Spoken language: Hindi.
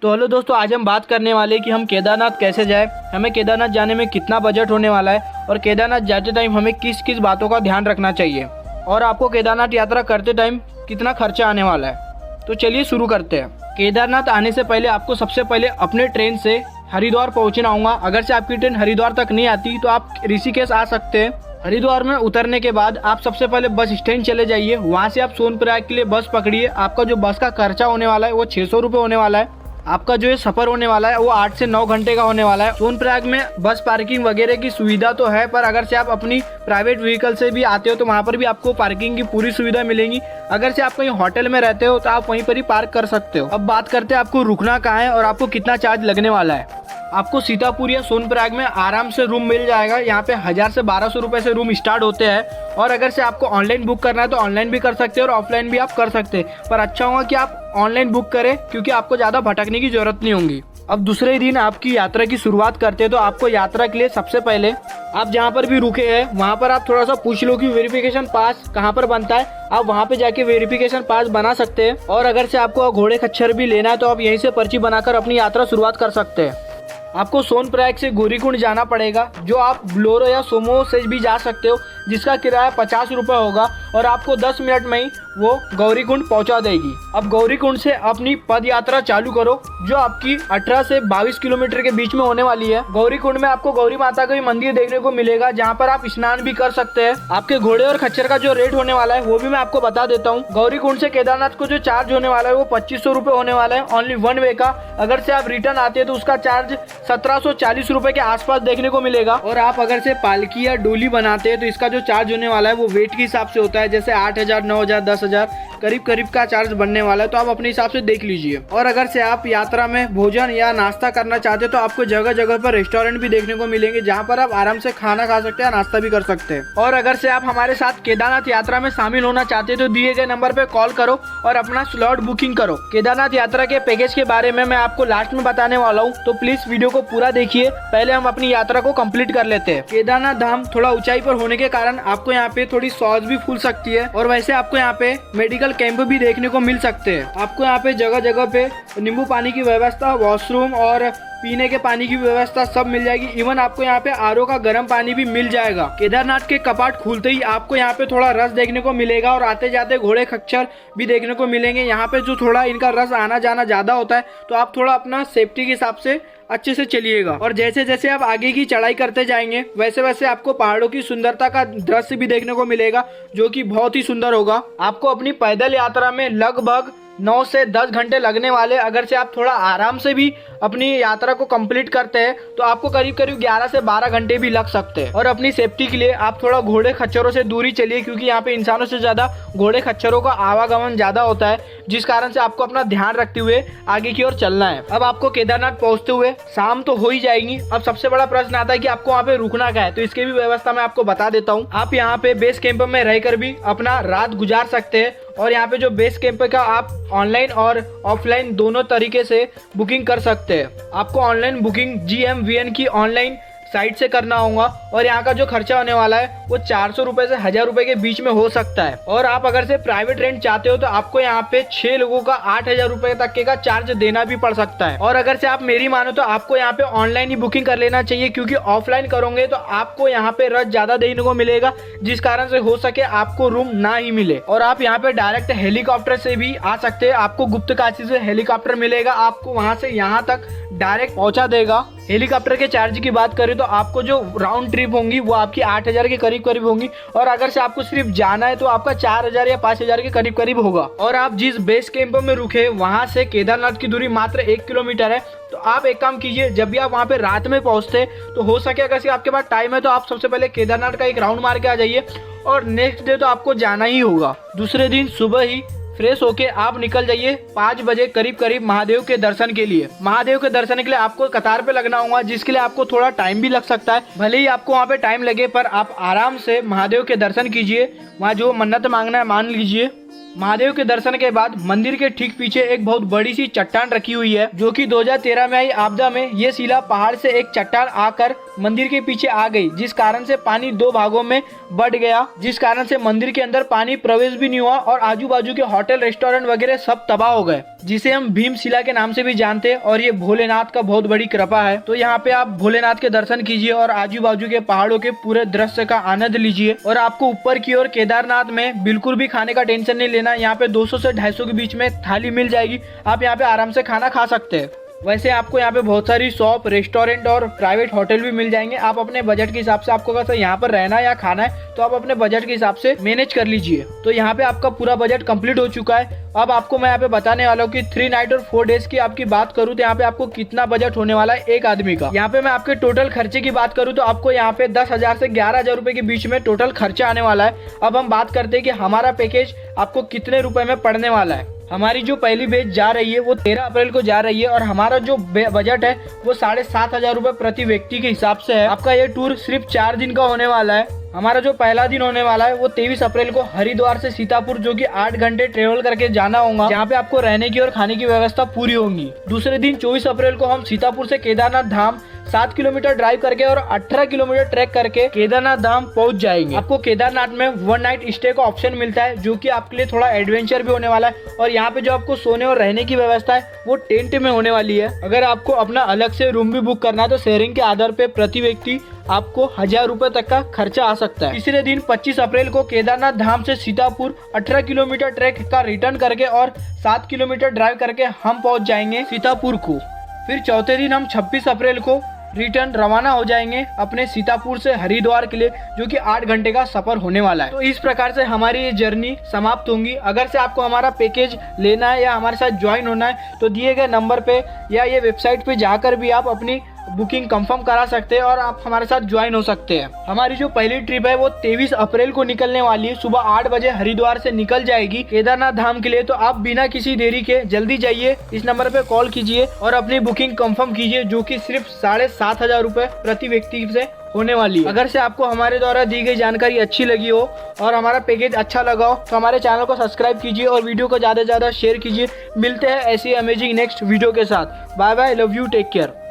तो हेलो दोस्तों, आज हम बात करने वाले कि हम केदारनाथ कैसे जाएं, हमें केदारनाथ जाने में कितना बजट होने वाला है और केदारनाथ जाते टाइम हमें किस किस बातों का ध्यान रखना चाहिए और आपको केदारनाथ यात्रा करते टाइम कितना खर्चा आने वाला है। तो चलिए शुरू करते हैं। केदारनाथ आने से पहले आपको सबसे पहले अपने ट्रेन से हरिद्वार पहुंचना होगा। अगर से आपकी ट्रेन हरिद्वार तक नहीं आती तो आप ऋषिकेश आ सकते हैं। हरिद्वार में उतरने के बाद आप सबसे पहले बस स्टैंड चले जाइए, वहाँ से आप सोनप्रयाग के लिए बस पकड़िए। आपका जो बस का खर्चा होने वाला है वो 600 रुपये होने वाला है। आपका जो ये सफ़र होने वाला है वो 8 से 9 घंटे का होने वाला है। सोनप्रयाग में बस पार्किंग वगैरह की सुविधा तो है, पर अगर से आप अपनी प्राइवेट व्हीकल से भी आते हो तो वहाँ पर भी आपको पार्किंग की पूरी सुविधा मिलेगी। अगर से आप कहीं होटल में रहते हो तो आप वहीं पर ही पार्क कर सकते हो। अब बात करते हैं आपको रुकना कहाँ है और आपको कितना चार्ज लगने वाला है। आपको सीतापुर या सोनप्रयाग में आराम से रूम मिल जाएगा। यहाँ पे 1000 से 1200 रुपये से रूम स्टार्ट होते हैं और अगर से आपको ऑनलाइन बुक करना है तो ऑनलाइन भी कर सकते हैं और ऑफलाइन भी आप कर सकते हैं, पर अच्छा होगा कि आप ऑनलाइन बुक करें क्योंकि आपको ज़्यादा भटकने की जरूरत नहीं होगी। अब दूसरे दिन आपकी यात्रा की शुरुआत करते हैं तो आपको यात्रा के लिए सबसे पहले आप जहाँ पर भी रुके हैं वहाँ पर आप थोड़ा सा पूछ लो कि वेरिफिकेशन पास कहाँ पर बनता है। आप वहाँ पे जाके वेरिफिकेशन पास बना सकते हैं और अगर से आपको घोड़े खच्चर भी लेना है तो आप यहीं से पर्ची बनाकर अपनी यात्रा शुरुआत कर सकते हैं। आपको सोनप्रयाग से गौरीकुंड जाना पड़ेगा, जो आप ब्लोरो या सोमो से भी जा सकते हो, जिसका किराया 50 रुपये होगा और आपको 10 मिनट में ही वो गौरीकुंड पहुंचा देगी। अब गौरीकुंड से अपनी पद यात्रा चालू करो, जो आपकी 18 से 22 किलोमीटर के बीच में होने वाली है। गौरीकुंड में आपको गौरी माता का भी मंदिर देखने को मिलेगा, जहाँ पर आप स्नान भी कर सकते हैं। आपके घोड़े और खच्चर का जो रेट होने वाला है वो भी मैं आपको बता देता हूँ। गौरीकुंड से केदारनाथ को जो चार्ज होने वाला है वो 2500 रुपये होने वाला है, ओनली वन वे का। अगर से आप रिटर्न आते हैं तो उसका चार्ज 1740 रुपये के आसपास देखने को मिलेगा। और आप अगर से पालकी या डोली बनाते हैं तो इसका जो चार्ज होने वाला है वो वेट के हिसाब से होता है, जैसे 8000, 9000, 10,000 करीब करीब का चार्ज बनने वाला है, तो आप अपने हिसाब से देख लीजिए। और अगर से आप यात्रा में भोजन या नाश्ता करना चाहते हैं तो आपको जगह जगह पर रेस्टोरेंट भी देखने को मिलेंगे, जहाँ पर आप आराम से खाना खा सकते हैं, नाश्ता भी कर सकते हैं। और अगर से आप हमारे साथ केदारनाथ यात्रा में शामिल होना चाहते हैं तो दिए गए नंबर पे कॉल करो और अपना स्लॉट बुकिंग करो। केदारनाथ यात्रा के पैकेज के बारे में मैं आपको लास्ट में बताने वाला हूँ, तो प्लीज वीडियो को पूरा देखिए। पहले हम अपनी यात्रा को कंप्लीट कर लेते हैं। केदारनाथ धाम थोड़ा ऊंचाई पर होने के कारण आपको यहाँ पे थोड़ी सांस भी फूल सकती है और वैसे आपको यहाँ पे मेडिकल कैंप भी देखने को मिल सकते हैं। आपको यहाँ पे जगह जगह पे नींबू पानी की व्यवस्था, वॉशरूम और पीने के पानी की व्यवस्था सब मिल जाएगी। इवन आपको यहाँ पे आरओ का गर्म पानी भी मिल जाएगा। केदारनाथ के कपाट खुलते ही आपको यहाँ पे थोड़ा रस देखने को मिलेगा और आते जाते घोड़े खच्चर भी देखने को मिलेंगे। यहाँ पे जो थोड़ा इनका रस आना जाना ज्यादा होता है तो आप थोड़ा अपना सेफ्टी के हिसाब से अच्छे से चलिएगा। और जैसे जैसे आप आगे की चढ़ाई करते जाएंगे वैसे वैसे आपको पहाड़ों की सुंदरता का दृश्य भी देखने को मिलेगा, जो कि बहुत ही सुंदर होगा। आपको अपनी पैदल यात्रा में लगभग 9 से 10 घंटे लगने वाले। अगर से आप थोड़ा आराम से भी अपनी यात्रा को कंप्लीट करते हैं तो आपको करीब करीब 11 से 12 घंटे भी लग सकते हैं। और अपनी सेफ्टी के लिए आप थोड़ा घोड़े खच्चरों से दूरी चलिए, क्योंकि यहाँ पे इंसानों से ज़्यादा घोड़े खच्चरों का आवागमन ज़्यादा होता है, जिस कारण से आपको अपना ध्यान रखते हुए आगे की ओर चलना है। अब आपको केदारनाथ पहुँचते हुए शाम तो हो ही जाएगी। अब सबसे बड़ा प्रश्न आता है कि आपको वहाँ पे रुकना क्या है, तो इसकी भी व्यवस्था मैं आपको बता देता हूँ। आप यहाँ पे बेस कैंप में रहकर भी अपना रात गुजार सकते हैं और यहाँ पे जो बेस कैंप का आप ऑनलाइन और ऑफलाइन दोनों तरीके से बुकिंग कर सकते हैं। आपको ऑनलाइन बुकिंग GMVN की ऑनलाइन साइट से करना होगा और यहाँ का जो खर्चा होने वाला है वो 400 रुपये से 1000 रुपये के बीच में हो सकता है। और आप अगर से प्राइवेट रेंट चाहते हो तो आपको यहाँ पे 6 लोगों का 8000 रुपये तक के का चार्ज देना भी पड़ सकता है। और अगर से आप मेरी मानो तो आपको यहाँ पे ऑनलाइन ही बुकिंग कर लेना चाहिए, क्योंकि ऑफलाइन करोगे तो आपको यहाँ पे रश ज्यादा देखने को मिलेगा, जिस कारण से हो सके आपको रूम ना ही मिले। और आप यहाँ पे डायरेक्ट हेलीकॉप्टर से भी आ सकते हैं। आपको गुप्तकाशी से हेलीकॉप्टर मिलेगा, आपको वहाँ से यहाँ तक डायरेक्ट पहुँचा देगा। हेलीकॉप्टर के चार्ज की बात करें तो आपको जो राउंड ट्रिप होंगी वो आपकी 8000 के करीब करीब होंगी, और अगर से आपको सिर्फ जाना है तो आपका 4000 या 5000 के करीब करीब होगा। और आप जिस बेस कैंप में रुके वहां से केदारनाथ की दूरी मात्र 1 किलोमीटर है। तो आप एक काम कीजिए, जब भी आप वहां पे रात में पहुंचते तो हो सके अगर से आपके पास टाइम है तो आप सबसे पहले केदारनाथ का एक राउंड मार के आ जाइए और नेक्स्ट डे तो आपको जाना ही होगा। दूसरे दिन सुबह ही फ्रेश होके आप निकल जाइए 5 बजे करीब करीब महादेव के दर्शन के लिए। महादेव के दर्शन के लिए आपको कतार पे लगना होगा, जिसके लिए आपको थोड़ा टाइम भी लग सकता है। भले ही आपको वहाँ पे टाइम लगे पर आप आराम से महादेव के दर्शन कीजिए। वहाँ जो मन्नत मांगना है मान लीजिए। महादेव के दर्शन के बाद मंदिर के ठीक पीछे एक बहुत बड़ी सी चट्टान रखी हुई है, जो कि 2013 में आई आपदा में ये शिला पहाड़ से एक चट्टान आकर मंदिर के पीछे आ गई, जिस कारण से पानी 2 भागों में बढ़ गया, जिस कारण से मंदिर के अंदर पानी प्रवेश भी नहीं हुआ और आजू बाजू के होटल रेस्टोरेंट वगैरह सब तबाह हो गए, जिसे हम भीम शिला के नाम से भी जानते हैं। और ये भोलेनाथ का बहुत बड़ी कृपा है। तो यहाँ पे आप भोलेनाथ के दर्शन कीजिए और आजू बाजू के पहाड़ों के पूरे दृश्य का आनंद लीजिए। और आपको ऊपर की ओर केदारनाथ में बिल्कुल भी खाने का टेंशन नहीं लेना। यहाँ पे 200 से 250 के बीच में थाली मिल जाएगी, आप यहाँ पे आराम से खाना खा सकते हैं। वैसे आपको यहाँ पे बहुत सारी शॉप, रेस्टोरेंट और प्राइवेट होटल भी मिल जाएंगे। आप अपने बजट के हिसाब से, आपको अगर यहाँ पर रहना या खाना है तो आप अपने बजट के हिसाब से मैनेज कर लीजिए। तो यहाँ पे आपका पूरा बजट कंप्लीट हो चुका है। अब आपको मैं यहाँ पे बताने वाला हूँ कि 3 नाइट और 4 डेज की आपकी बात करूँ तो यहाँ पे आपको कितना बजट होने वाला है एक आदमी का। यहाँ पे मैं आपके टोटल खर्चे की बात करूँ तो आपको यहाँ पे 10,000 से 11,000 रुपए के बीच में टोटल खर्चा आने वाला है। अब हम बात करते हैं कि हमारा पैकेज आपको कितने रुपए में पड़ने वाला है। हमारी जो पहली बैच जा रही है वो 13 अप्रैल को जा रही है और हमारा जो बजट है वो 7,500 रुपए प्रति व्यक्ति के हिसाब से है। आपका ये टूर सिर्फ 4 दिन का होने वाला है। हमारा जो पहला दिन होने वाला है वो 23 अप्रैल को हरिद्वार से सीतापुर, जो कि 8 घंटे ट्रेवल करके जाना होगा, जहाँ पे आपको रहने की और खाने की व्यवस्था पूरी होगी। दूसरे दिन 24 अप्रैल को हम सीतापुर से केदारनाथ धाम 7 किलोमीटर ड्राइव करके और 18 किलोमीटर ट्रैक करके केदारनाथ धाम पहुंच जाएंगे। आपको केदारनाथ में 1 नाइट स्टे का ऑप्शन मिलता है, जो कि आपके लिए थोड़ा एडवेंचर भी होने वाला है। और यहाँ पे जो आपको सोने और रहने की व्यवस्था है वो टेंट में होने वाली है। अगर आपको अपना अलग से रूम भी बुक करना है तो शेयरिंग के आधार पे प्रति व्यक्ति आपको 1,000 रुपए तक का खर्चा आ सकता है। तीसरे दिन 25 अप्रैल को केदारनाथ धाम से सीतापुर 18 किलोमीटर ट्रैक का रिटर्न करके और 7 किलोमीटर ड्राइव करके हम पहुंच जाएंगे सीतापुर को। फिर चौथे दिन हम 26 अप्रैल को रिटर्न रवाना हो जाएंगे अपने सीतापुर से हरिद्वार के लिए, जो कि 8 घंटे का सफर होने वाला है। तो इस प्रकार से हमारी ये जर्नी समाप्त होंगी। अगर से आपको हमारा पैकेज लेना है या हमारे साथ ज्वाइन होना है तो दिए गए नंबर पे या ये वेबसाइट पे जाकर भी आप अपनी बुकिंग कंफर्म करा सकते हैं और आप हमारे साथ ज्वाइन हो सकते हैं। हमारी जो पहली ट्रिप है वो 23 अप्रैल को निकलने वाली है। सुबह 8 बजे हरिद्वार से निकल जाएगी केदारनाथ धाम के लिए। तो आप बिना किसी देरी के जल्दी जाइए, इस नंबर पे कॉल कीजिए और अपनी बुकिंग कंफर्म कीजिए, जो कि सिर्फ 7,500 रुपए प्रति व्यक्ति से होने वाली है। अगर से आपको हमारे द्वारा दी गई जानकारी अच्छी लगी हो और हमारा पैकेज अच्छा लगा हो तो हमारे चैनल को सब्सक्राइब कीजिए और वीडियो को ज्यादा से ज्यादा शेयर कीजिए। मिलते हैं ऐसी अमेजिंग नेक्स्ट वीडियो के साथ। Bye bye, love you, take care.